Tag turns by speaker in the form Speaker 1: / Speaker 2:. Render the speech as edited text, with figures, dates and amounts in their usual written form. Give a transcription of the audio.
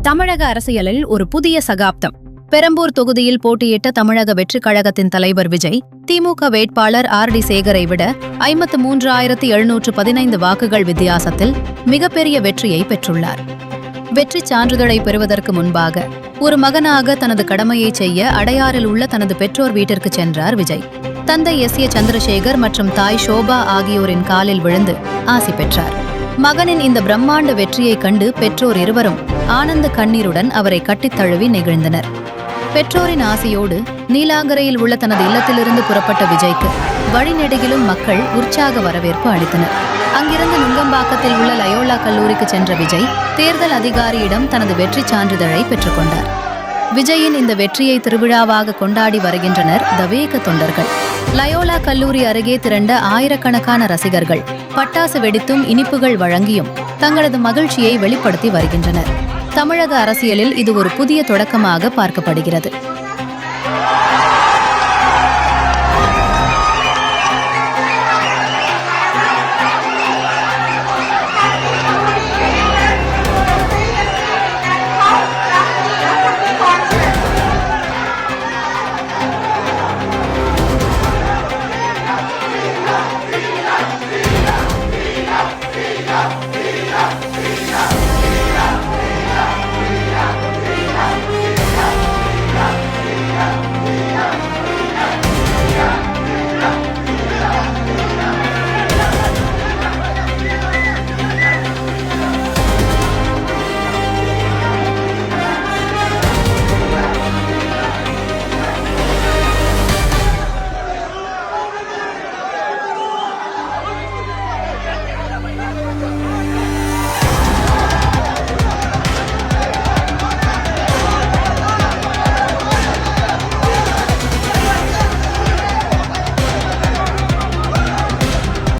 Speaker 1: தமிழக அரசியலில் ஒரு புதிய சகாப்தம். பெரம்பூர் தொகுதியில் போட்டியிட்ட தமிழக வெற்றிக் கழகத்தின் தலைவர் விஜய் திமுக வேட்பாளர் ஆர்.டி. சேகரை விட 53,715 வாக்குகள் வித்தியாசத்தில் மிகப்பெரிய வெற்றியை பெற்றுள்ளார். வெற்றி சான்றிதழை பெறுவதற்கு முன்பாக ஒரு மகனாக தனது கடமையை செய்ய அடையாறில் உள்ள தனது பெற்றோர் வீட்டிற்கு சென்றார் விஜய். தந்தை எஸ்.ஏ. சந்திரசேகர் மற்றும் தாய் ஷோபா ஆகியோரின் காலில் விழுந்து ஆசி பெற்றார். மகனின் இந்த பிரம்மாண்ட வெற்றியைக் கண்டு பெற்றோர் இருவரும் ஆனந்த கண்ணீருடன் அவரை கட்டித் தழுவி நெகிழ்ந்தனர். பெற்றோரின் ஆசையோடு நீலாங்கரையில் உள்ள தனது இல்லத்திலிருந்து புறப்பட்ட விஜய்க்கு வழிநெடுகிலும் மக்கள் உற்சாக வரவேற்பு அளித்தனர். அங்கிருந்து நுங்கம்பாக்கத்தில் உள்ள லயோலா கல்லூரிக்கு சென்ற விஜய் தேர்தல் அதிகாரியிடம் தனது வெற்றி சான்றிதழை பெற்றுக்கொண்டார். விஜயின் இந்த வெற்றியை திருவிழாவாக கொண்டாடி வருகின்றனர் தவேக தொண்டர்கள். லயோலா கல்லூரி அருகே திரண்ட ஆயிரக்கணக்கான ரசிகர்கள் பட்டாசு வெடித்தும் இனிப்புகள் வழங்கியும் தங்களது மகிழ்ச்சியை வெளிப்படுத்தி வருகின்றனர். தமிழக அரசியலில் இது ஒரு புதிய தொடக்கமாக பார்க்கப்படுகிறது.